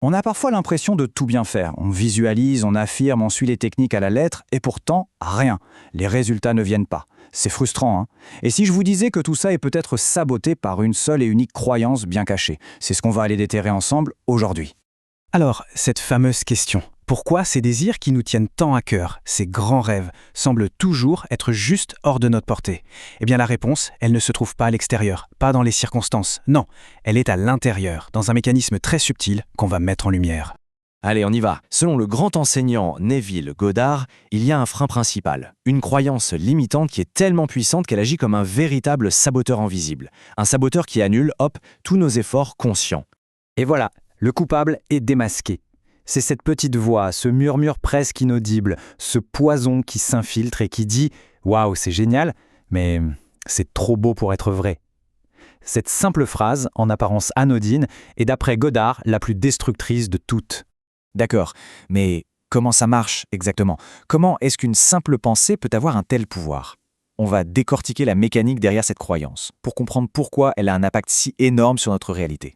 On a parfois l'impression de tout bien faire. On visualise, on affirme, on suit les techniques à la lettre, et pourtant, rien. Les résultats ne viennent pas. C'est frustrant, hein? Et si je vous disais que tout ça est peut-être saboté par une seule et unique croyance bien cachée? C'est ce qu'on va aller déterrer ensemble aujourd'hui. Alors, cette fameuse question. Pourquoi ces désirs qui nous tiennent tant à cœur, ces grands rêves, semblent toujours être juste hors de notre portée? Eh bien la réponse, elle ne se trouve pas à l'extérieur, pas dans les circonstances. Non, elle est à l'intérieur, dans un mécanisme très subtil qu'on va mettre en lumière. Allez, on y va. Selon le grand enseignant Neville Goddard, il y a un frein principal, une croyance limitante qui est tellement puissante qu'elle agit comme un véritable saboteur invisible. Un saboteur qui annule, tous nos efforts conscients. Et voilà, le coupable est démasqué. C'est cette petite voix, ce murmure presque inaudible, ce poison qui s'infiltre et qui dit « Waouh, c'est génial, mais c'est trop beau pour être vrai ». Cette simple phrase, en apparence anodine, est d'après Goddard la plus destructrice de toutes. D'accord, mais comment ça marche exactement? Comment est-ce qu'une simple pensée peut avoir un tel pouvoir? On va décortiquer la mécanique derrière cette croyance, pour comprendre pourquoi elle a un impact si énorme sur notre réalité.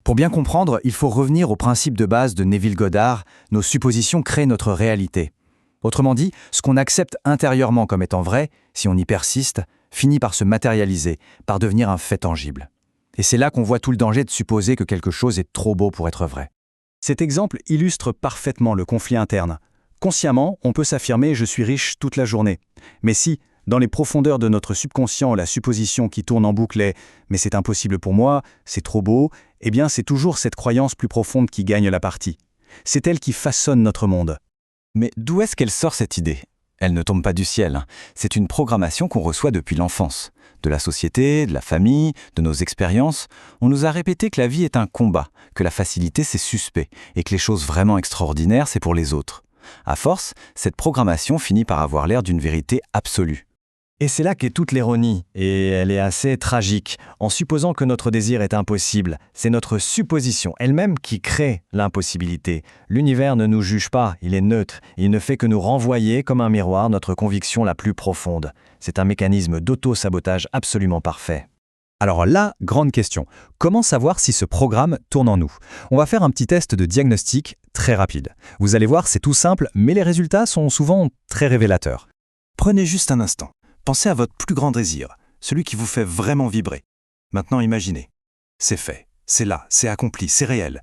Pour bien comprendre, il faut revenir au principe de base de Neville Goddard, nos suppositions créent notre réalité. Autrement dit, ce qu'on accepte intérieurement comme étant vrai, si on y persiste, finit par se matérialiser, par devenir un fait tangible. Et c'est là qu'on voit tout le danger de supposer que quelque chose est trop beau pour être vrai. Cet exemple illustre parfaitement le conflit interne. Consciemment, on peut s'affirmer « je suis riche toute la journée ». Mais si, dans les profondeurs de notre subconscient, la supposition qui tourne en boucle est « mais c'est impossible pour moi, c'est trop beau », eh bien c'est toujours cette croyance plus profonde qui gagne la partie. C'est elle qui façonne notre monde. Mais d'où est-ce qu'elle sort cette idée? Elle ne tombe pas du ciel. C'est une programmation qu'on reçoit depuis l'enfance. De la société, de la famille, de nos expériences, on nous a répété que la vie est un combat, que la facilité c'est suspect, et que les choses vraiment extraordinaires c'est pour les autres. À force, cette programmation finit par avoir l'air d'une vérité absolue. Et c'est là qu'est toute l'ironie, et elle est assez tragique. En supposant que notre désir est impossible, c'est notre supposition elle-même qui crée l'impossibilité. L'univers ne nous juge pas, il est neutre, il ne fait que nous renvoyer comme un miroir notre conviction la plus profonde. C'est un mécanisme d'auto-sabotage absolument parfait. Alors là, grande question. Comment savoir si ce programme tourne en nous? On va faire un petit test de diagnostic très rapide. Vous allez voir, c'est tout simple, mais les résultats sont souvent très révélateurs. Prenez juste un instant. Pensez à votre plus grand désir, celui qui vous fait vraiment vibrer. Maintenant imaginez. C'est fait, c'est là, c'est accompli, c'est réel.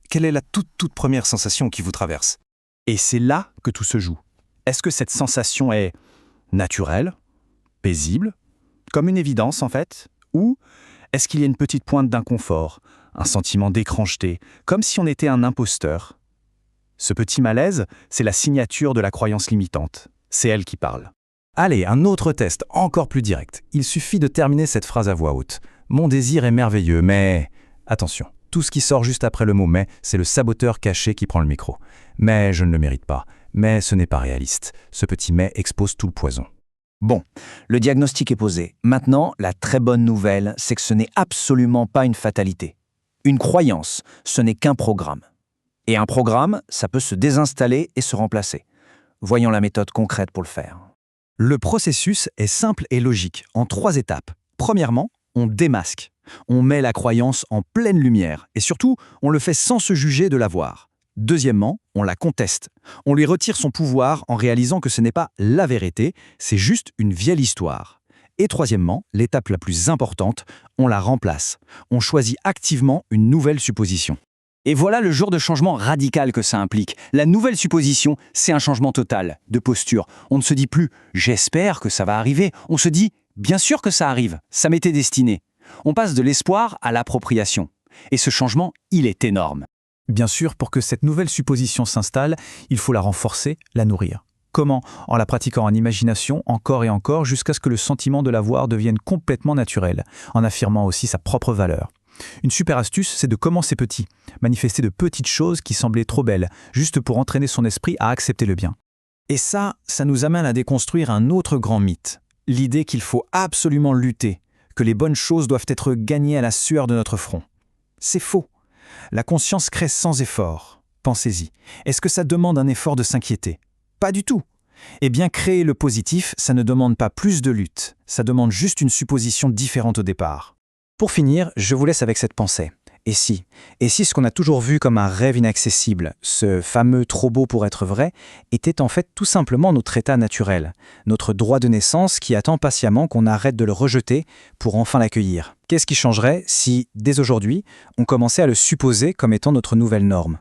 Quelle est la toute première sensation qui vous traverse? Et c'est là que tout se joue. Est-ce que cette sensation est naturelle, paisible, comme une évidence en fait? Ou est-ce qu'il y a une petite pointe d'inconfort, un sentiment d'étrangeté, comme si on était un imposteur? Ce petit malaise, c'est la signature de la croyance limitante. C'est elle qui parle. Allez, un autre test, encore plus direct. Il suffit de terminer cette phrase à voix haute. Mon désir est merveilleux, mais... Attention, tout ce qui sort juste après le mot « mais », c'est le saboteur caché qui prend le micro. Mais je ne le mérite pas. Mais ce n'est pas réaliste. Ce petit « mais » expose tout le poison. Bon, le diagnostic est posé. Maintenant, la très bonne nouvelle, c'est que ce n'est absolument pas une fatalité. Une croyance, ce n'est qu'un programme. Et un programme, ça peut se désinstaller et se remplacer. Voyons la méthode concrète pour le faire. Le processus est simple et logique, en 3 étapes. Premièrement, on démasque. On met la croyance en pleine lumière et surtout, on le fait sans se juger de l'avoir. Deuxièmement, on la conteste. On lui retire son pouvoir en réalisant que ce n'est pas la vérité, c'est juste une vieille histoire. Et troisièmement, l'étape la plus importante, on la remplace. On choisit activement une nouvelle supposition. Et voilà le genre de changement radical que ça implique. La nouvelle supposition, c'est un changement total de posture. On ne se dit plus « j'espère que ça va arriver ». On se dit « bien sûr que ça arrive, ça m'était destiné ». On passe de l'espoir à l'appropriation. Et ce changement, il est énorme. Bien sûr, pour que cette nouvelle supposition s'installe, il faut la renforcer, la nourrir. Comment? En la pratiquant en imagination, encore et encore, jusqu'à ce que le sentiment de l'avoir devienne complètement naturel, en affirmant aussi sa propre valeur. Une super astuce, c'est de commencer petit, manifester de petites choses qui semblaient trop belles, juste pour entraîner son esprit à accepter le bien. Et ça nous amène à déconstruire un autre grand mythe, l'idée qu'il faut absolument lutter, que les bonnes choses doivent être gagnées à la sueur de notre front. C'est faux. La conscience crée sans effort. Pensez-y. Est-ce que ça demande un effort de s'inquiéter? Pas du tout. Eh bien, créer le positif, ça ne demande pas plus de lutte, ça demande juste une supposition différente au départ. Pour finir, je vous laisse avec cette pensée. Et si ce qu'on a toujours vu comme un rêve inaccessible, ce fameux trop beau pour être vrai, était en fait tout simplement notre état naturel, notre droit de naissance qui attend patiemment qu'on arrête de le rejeter pour enfin l'accueillir? Qu'est-ce qui changerait si, dès aujourd'hui, on commençait à le supposer comme étant notre nouvelle norme?